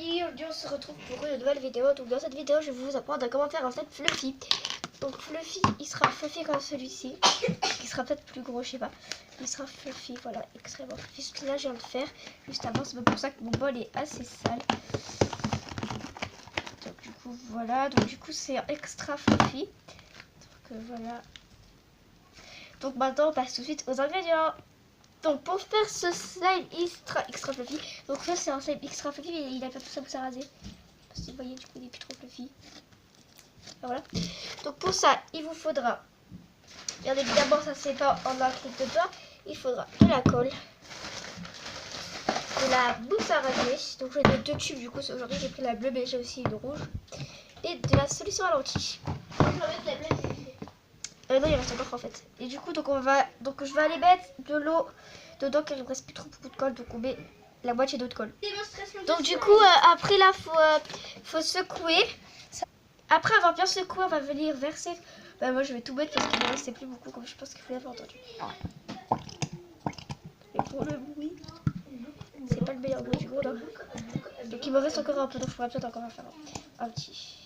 amis, aujourd'hui on se retrouve pour une nouvelle vidéo. Donc dans cette vidéo je vais vous apprendre à comment faire un slime fluffy. Donc fluffy, il sera fluffy comme celui-ci. Il sera peut-être plus gros, je sais pas. Il sera fluffy, voilà, extrêmement fluffy. Celui-là je viens de le faire juste avant, c'est pour ça que mon bol est assez sale. Donc du coup voilà, donc du coup c'est extra fluffy. Donc voilà. Donc maintenant on passe tout de suite aux ingrédients. Donc pour faire ce slime extra fluffy, donc ça c'est un slime extra fluffy, mais il a pas tout ça pour s'arraser. Parce que vous voyez, du coup il est plus trop fluffy. Voilà. Donc pour ça, il vous faudra, bien évidemment ça c'est pas en un clic de doigt, il faudra de la colle, de la mousse à raser, donc j'ai deux tubes du coup, aujourd'hui j'ai pris la bleue mais j'ai aussi une rouge, et de la solution à lentilles. Non, il reste encore en fait. Et du coup, donc je vais aller mettre de l'eau dedans car il ne reste plus trop beaucoup de colle, donc on met la moitié d'eau de colle. Donc du coup, après là, faut secouer. Après avoir bien secoué, on va venir verser. Bah, moi, je vais tout mettre parce qu'il ne restait plus beaucoup, comme je pense que vous l'avez entendu. Et pour le bruit, c'est pas le meilleur bruit du monde. Hein. Donc il me reste encore un peu, donc je pourrais peut-être encore en faire un petit.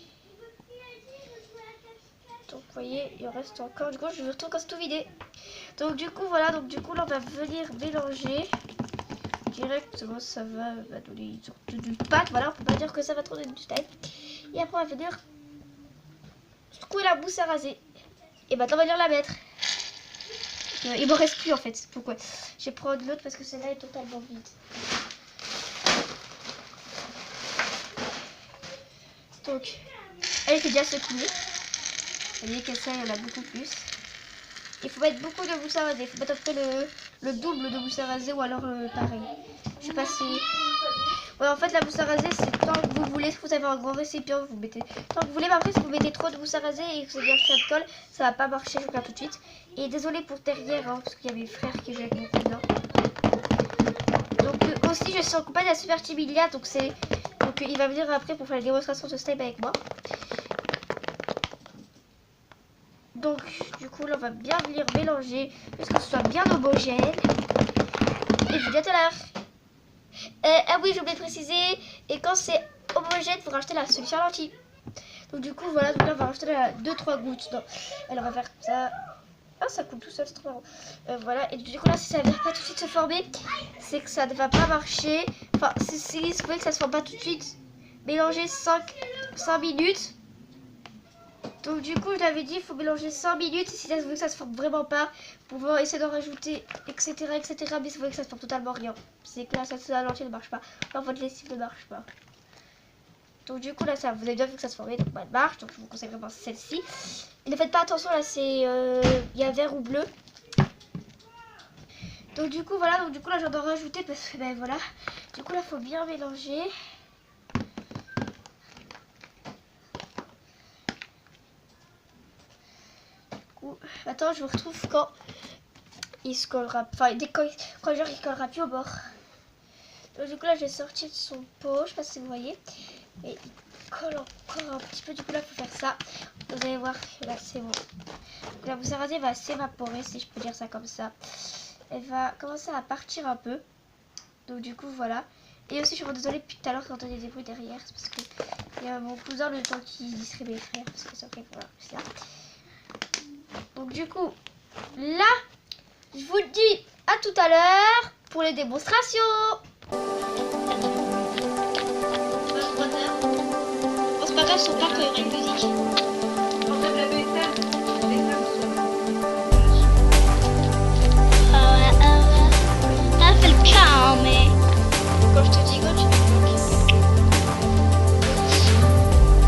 Donc vous voyez, il en reste encore. Du coup, je vais retourner quand c'est tout vidé. Donc du coup, voilà. Donc du coup, là, on va venir mélanger. Directement, ça va donner une sorte de pâte. Voilà, on peut pas dire que ça va trop donner du slime. Et après, on va venir secouer la mousse à raser. Et maintenant, on va venir la mettre. Il me reste plus en fait. Pourquoi? Je vais prendre l'autre parce que celle-là est totalement vide. Donc, elle était déjà secouée. Vous voyez que ça, il y en a beaucoup plus. Il faut mettre beaucoup de mousse à raser. Il faut mettre à peu près le double de mousse à raser ou alors pareil. Je sais pas si... Ouais, en fait, la mousse à raser, c'est tant que vous voulez. Si vous avez un grand récipient, vous mettez... Tant que vous voulez, mais après, si vous mettez trop de mousse à raser et que vous avez bien fait de colle, ça va pas marcher, je vous regarde tout de suite. Et désolé pour derrière, hein, parce qu'il y avait mes frères qui jouaient avec mon cousin. Donc aussi, je suis en compagnie de Super Timilia, donc c'est... Donc il va venir après pour faire la démonstration de slime avec moi. Donc du coup là on va bien venir mélanger jusqu'à ce que ce soit bien homogène. Et je vous dis à tout à l'heure. Ah oui, j'ai oublié de préciser. Et quand c'est homogène, il faut rajouter la solution à lentilles. Donc du coup voilà, donc là on va rajouter 2-3 gouttes. Non. Alors on va faire comme ça. Ah, ça coule tout seul, c'est trop marrant. Voilà, et du coup là si ça ne vient pas tout de suite se former, c'est que ça ne va pas marcher. Enfin, si vous voulez que ça se forme pas tout de suite, mélangez 5 minutes. Donc du coup je l'avais dit, il faut mélanger 5 minutes. Si vous voulez que ça se forme vraiment pas, vous pouvez essayer d'en rajouter, etc. Mais si vous voulez que ça se forme totalement rien, c'est que là ça l'entier ne marche pas. Là votre lessive ne marche pas. Donc du coup là ça, vous avez bien vu que ça se formait, donc elle marche. Donc je vous conseille vraiment celle-ci. Et ne faites pas attention, là c'est il y a vert ou bleu. Donc du coup voilà, donc du coup là j'en dois rajouter parce que ben voilà. Du coup là faut bien mélanger. Attends, je vous retrouve quand il se collera, enfin quand genre il collera plus au bord. Donc du coup là j'ai sorti de son pot, je sais pas si vous voyez, mais il colle encore un petit peu. Du coup là il faut faire ça. Vous allez voir que là c'est bon. La mousse à raser va s'évaporer, si je peux dire ça comme ça. Elle va commencer à partir un peu. Donc du coup voilà. Et aussi je suis désolée depuis tout à l'heure quand on entendait des bruits derrière, c'est parce que il y a mon cousin le temps qui distrait mes frères parce que ça fait voilà ça. Donc du coup, là, je vous dis à tout à l'heure pour les démonstrations. C'est pas grave, son parc, il y aura une musique.